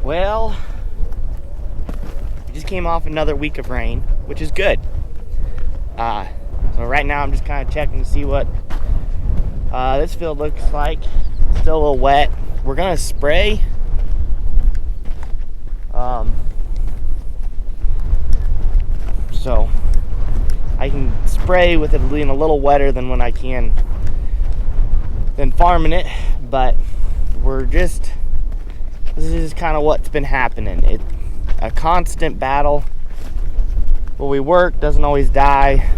Well, we just came off another week of rain, which is good. So right now I'm just kind of checking to see what this field looks like. It's still a little wet. We're gonna spray. So I can spray with it being a little wetter than when I can than farming it, but this is kind of what's been happening. It's a constant battle. What we work doesn't always die.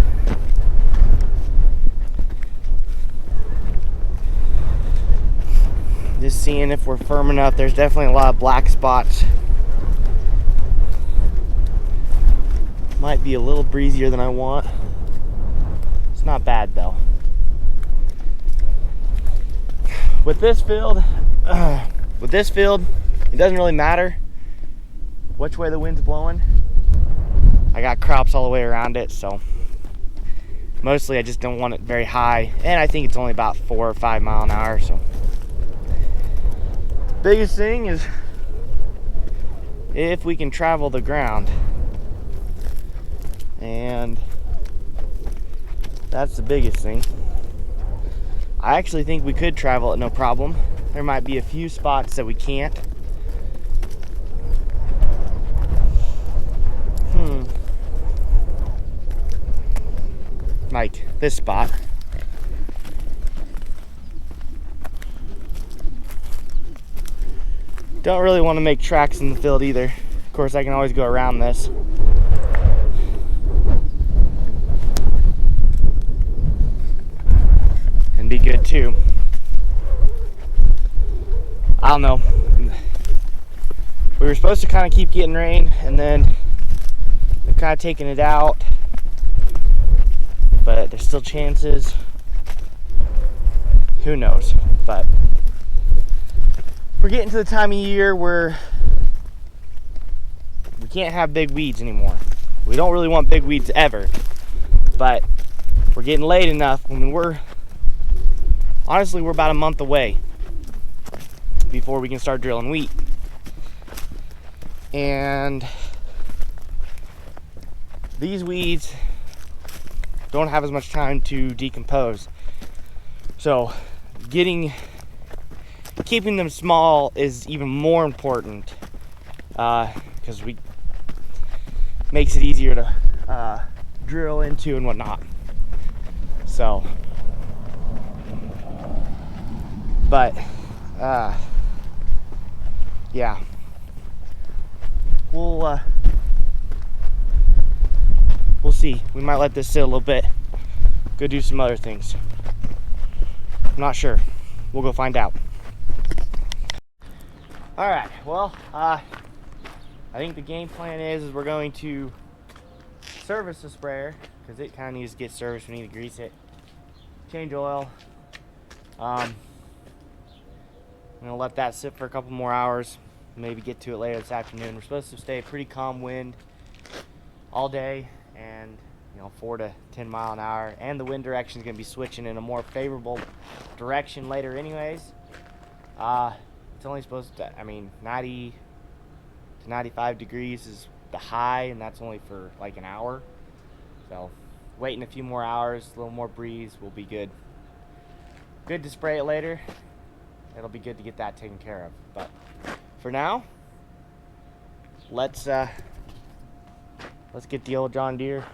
Just seeing if we're firm enough. There's definitely a lot of black spots. Might be a little breezier than I want. It's not bad though. With this field, it doesn't really matter which way the wind's blowing. I got crops all the way around it, so mostly I just don't want it very high, and I think it's only about 4 or 5 mile an hour. So biggest thing is if we can travel the ground, and that's the biggest thing. I actually think we could travel it no problem. There might be a few spots that we can't. Like this spot. Don't really want to make tracks in the field either. Of course, I can always go around this. And be good too. I don't know. We were supposed to kind of keep getting rain, and then they've kind of taken it out. But there's still chances. Who knows? But we're getting to the time of year where we can't have big weeds anymore. We don't really want big weeds ever, but we're getting late enough. I mean, honestly, we're about a month away before we can start drilling wheat. And these weeds don't have as much time to decompose. So keeping them small is even more important, because makes it easier to drill into and whatnot. So, but yeah, we'll see. We might let this sit a little bit, go do some other things. I'm not sure. We'll go find out. All right, well, I think the game plan is we're going to service the sprayer, because it kind of needs to get serviced. We need to grease it, change oil. I'm gonna let that sit for a couple more hours, maybe get to it later this afternoon. We're supposed to stay a pretty calm wind all day, and 4 to 10 mile an hour, and the wind direction is going to be switching in a more favorable direction later anyways. It's only supposed to, 90 to 95 degrees is the high, and that's only for like an hour. So waiting a few more hours, a little more breeze, will be good. Good to spray it later. It'll be good to get that taken care of. But for now, let's get the old John Deere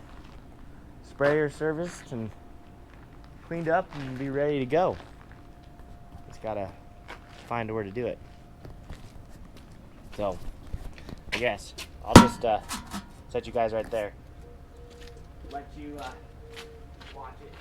sprayer serviced and cleaned up and be ready to go. Just gotta find where to do it. So I guess I'll just set you guys right there, let you watch it.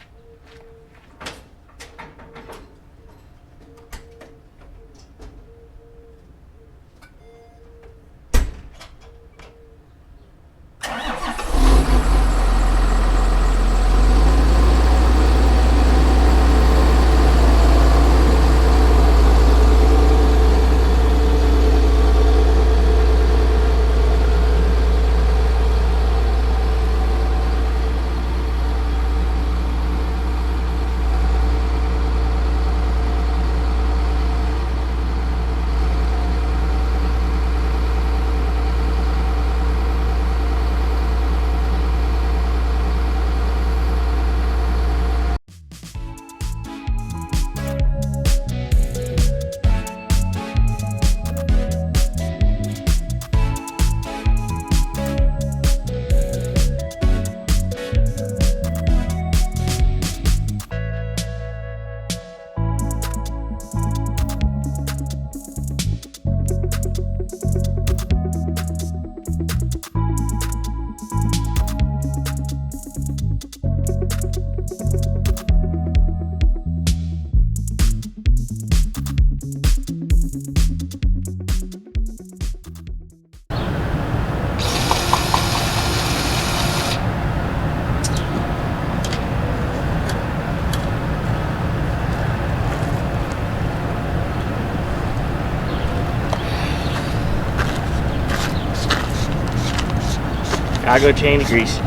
I'll go change grease.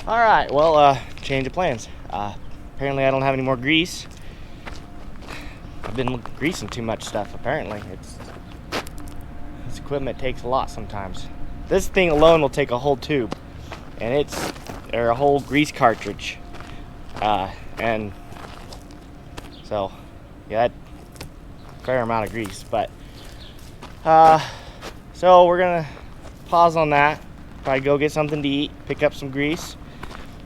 All right, well, change of plans. Apparently I don't have any more grease. I've been greasing too much stuff, apparently. This equipment takes a lot sometimes. This thing alone will take a whole tube, and or a whole grease cartridge. And so, yeah, that's a fair amount of grease. But, so we're gonna pause on that. Probably go get something to eat, pick up some grease.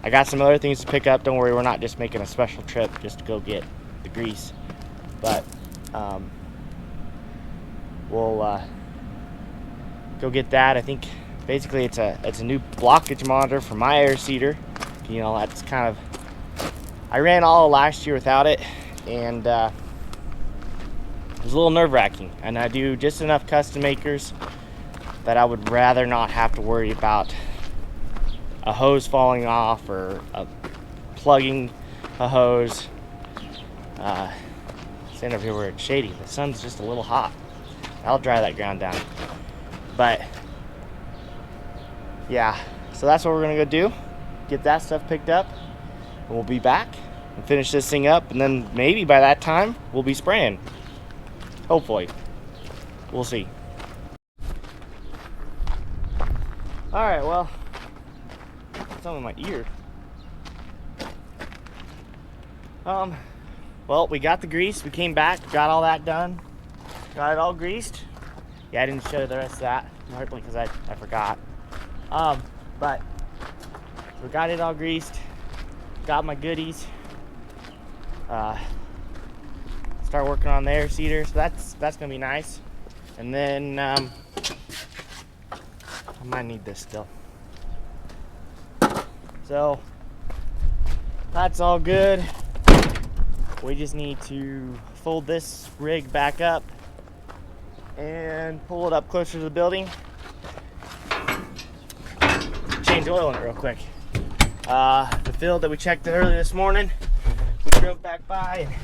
I got some other things to pick up. Don't worry, we're not just making a special trip just to go get the grease. But we'll go get that. I think basically it's a new blockage monitor for my air seeder. You know, that's kind of, I ran all last year without it, and it was a little nerve-wracking. And I do just enough custom makers that I would rather not have to worry about a hose falling off or plugging a hose. Stand over here where it's shady. The sun's just a little hot. I'll dry that ground down. But yeah, so that's what we're gonna go do. Get that stuff picked up, and we'll be back and finish this thing up, and then maybe by that time we'll be spraying. Hopefully. We'll see. Alright, well, something in my ear. Well, we got the grease, we came back, got all that done, got it all greased. Yeah, I didn't show you the rest of that, partly because I forgot. But we got it all greased, got my goodies, start working on the air seeder, so that's gonna be nice. And then I might need this still. So that's all good. We just need to fold this rig back up and pull it up closer to the building. Change oil in it real quick. The field that we checked earlier this morning, we drove back by, and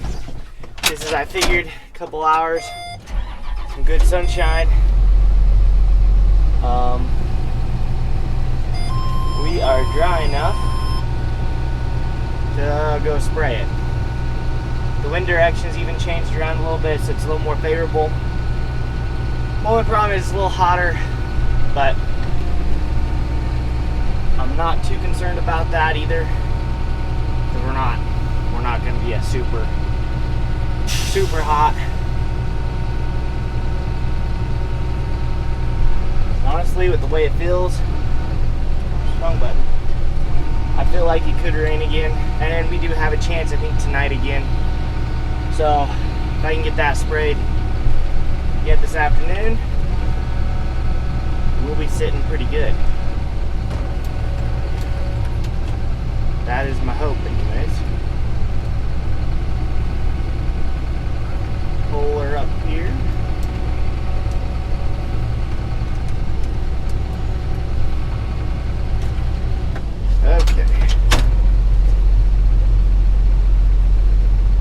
just as I figured, a couple hours, some good sunshine. We are dry enough to go spray it. The wind direction's even changed around a little bit, so it's a little more favorable. Only problem is it's a little hotter, but I'm not too concerned about that either, because we're not going to be a super hot. Honestly, with the way it feels, wrong button, I feel like it could rain again, and then we do have a chance, I think, tonight again. So if I can get that sprayed yet this afternoon, we'll be sitting pretty good. That is my hope anyways. Pull her up here. Okay.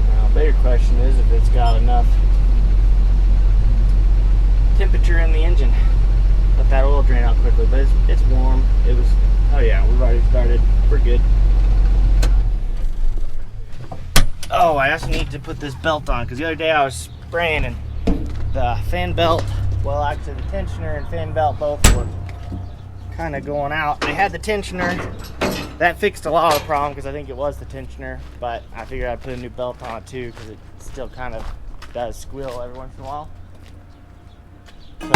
Now, the bigger question is if it's got enough temperature in the engine. Let that oil drain out quickly, but it's warm. Oh yeah, we've already started. We're good. Oh, I also need to put this belt on, because the other day I was spraying and the fan belt, well actually the tensioner and fan belt both were kind of going out. They had the tensioner. That fixed a lot of the problem, because I think it was the tensioner, but I figured I'd put a new belt on it too, because it still kind of does squeal every once in a while. So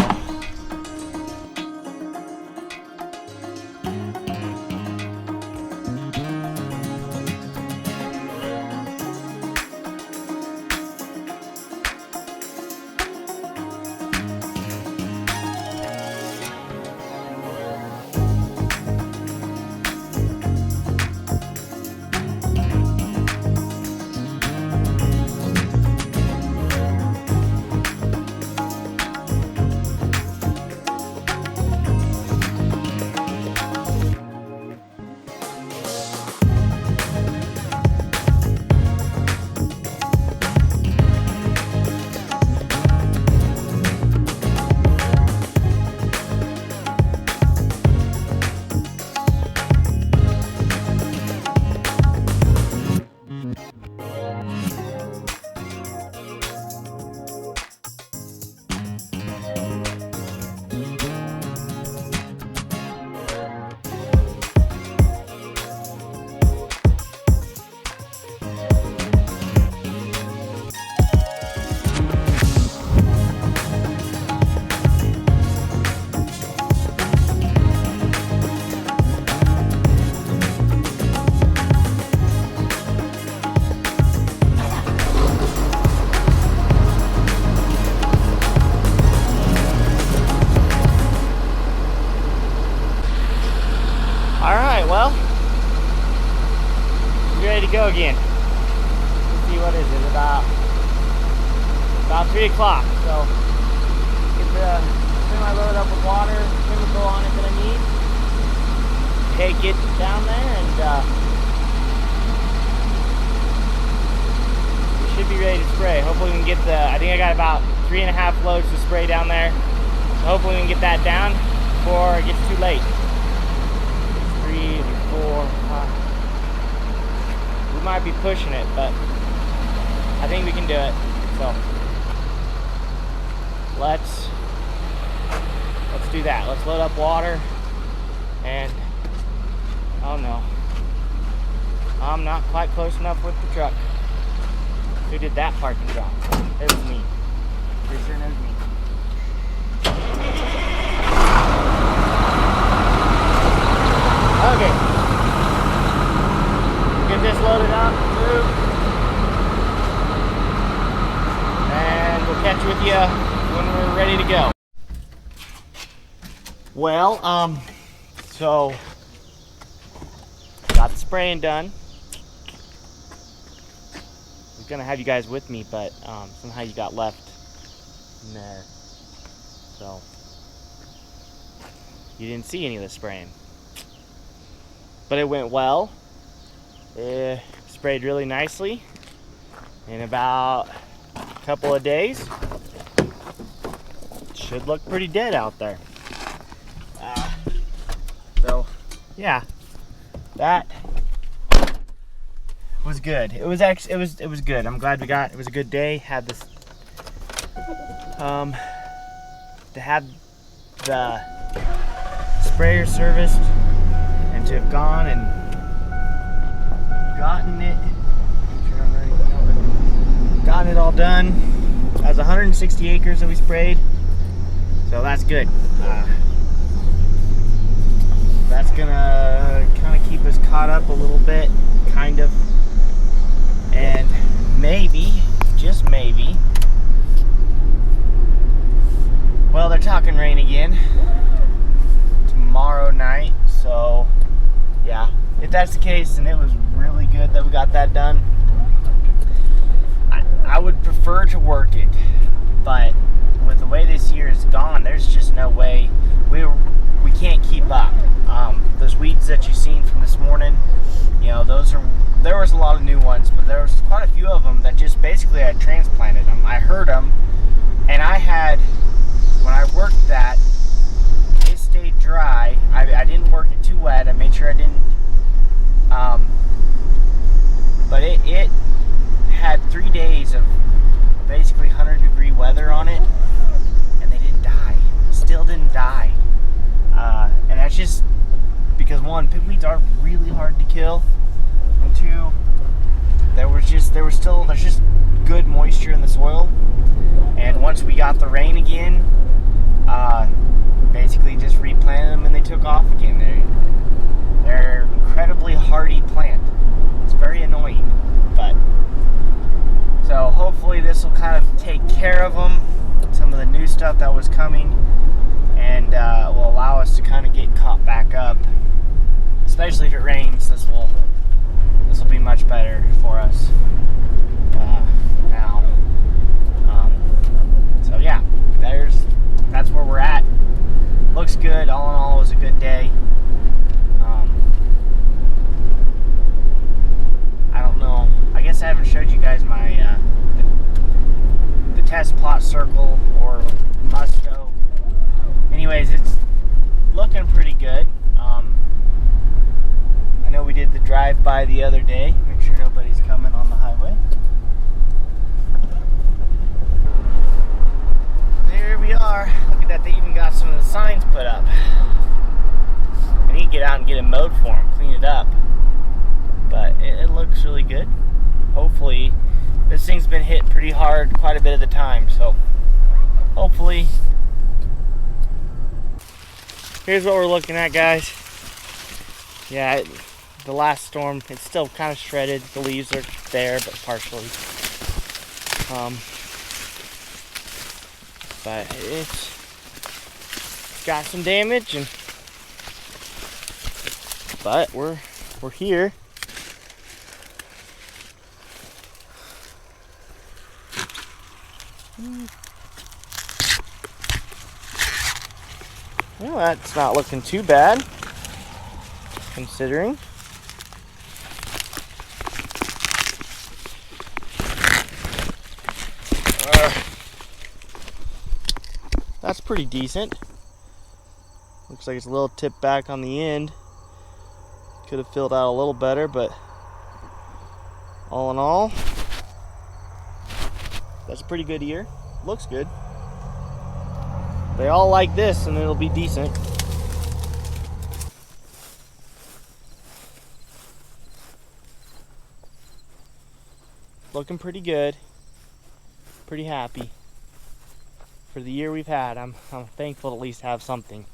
3 o'clock. So get the semi loaded up with water, chemical on it that I need. Take it down there and we should be ready to spray. Hopefully we can get I think I got about 3.5 loads to spray down there. So hopefully we can get that down before it gets too late. 3, 4, 5. We might be pushing it, but I think we can do it. So let's do that. Let's load up water. And oh no, I'm not quite close enough with the truck. Who did that parking job? It was me. Pretty sure it was me. Okay. Get this loaded up, move. And we'll catch with you when we're ready to go. Well, so got the spraying done. I was gonna have you guys with me, but somehow you got left in there. So you didn't see any of the spraying. But it went well. It sprayed really nicely. In about a couple of days, it should look pretty dead out there. So yeah, that was good. It was actually it was good. I'm glad it was a good day. Had this to have the sprayer serviced and to have gone and gotten it all done. That was 160 acres that we sprayed, so that's good. That's gonna kind of keep us caught up a little bit, kind of, and maybe, just maybe, well, they're talking rain again tomorrow night, so yeah, if that's the case, then it was really good that we got that done. I would prefer to work it, but with the way this year is gone, there's just no way we can't keep up. Those weeds that you've seen from this morning, you know, there was a lot of new ones, but there was quite a few of them that just basically I transplanted them. I heard them, and when I worked that, it stayed dry. I didn't work it too wet. I made sure I didn't, but it had 3 days of basically 100-degree weather on it, and they didn't die. Still didn't die. And that's just because, one, pigweeds are really hard to kill, and two, there's just good moisture in the soil. And once we got the rain again, basically just replanted them and they took off again. They're incredibly hardy plant. It's very annoying, but so hopefully this will kind of take care of them, some of the new stuff that was coming, and will allow us to kind of get caught back up. Especially if it rains, this will be much better for us now. So yeah, that's where we're at. Looks good. All in all, it was a good day. I don't know. I guess I haven't showed you guys my the test plot circle or musto. Anyways, it's looking pretty good. I know we did the drive-by the other day. Make sure nobody's coming on the highway. There we are. Look at that. They even got some of the signs put up. I need to get out and get it mowed for them, clean it up. But it looks really good. Hopefully, this thing's been hit pretty hard quite a bit of the time. So, hopefully. Here's what we're looking at, guys. Yeah, the last storm, it's still kind of shredded. The leaves are there, but partially. But it's got some damage, but we're here. Well, that's not looking too bad, considering. That's pretty decent. Looks like it's a little tipped back on the end. Could have filled out a little better, but all in all, that's a pretty good ear. Looks good. They all like this, and it'll be decent. Looking pretty good. Pretty happy. For the year we've had, I'm thankful to at least have something.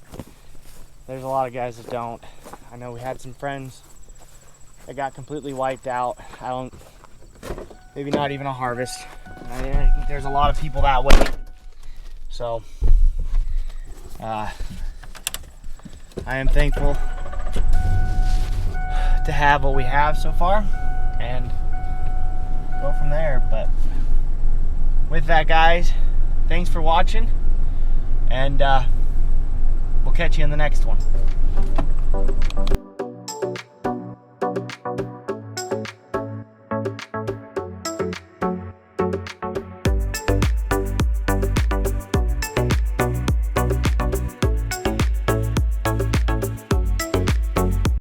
There's a lot of guys that don't. I know we had some friends that got completely wiped out. Maybe not even a harvest. I think there's a lot of people that way. So, I am thankful to have what we have so far and go from there. But with that, guys, thanks for watching, and we'll catch you in the next one.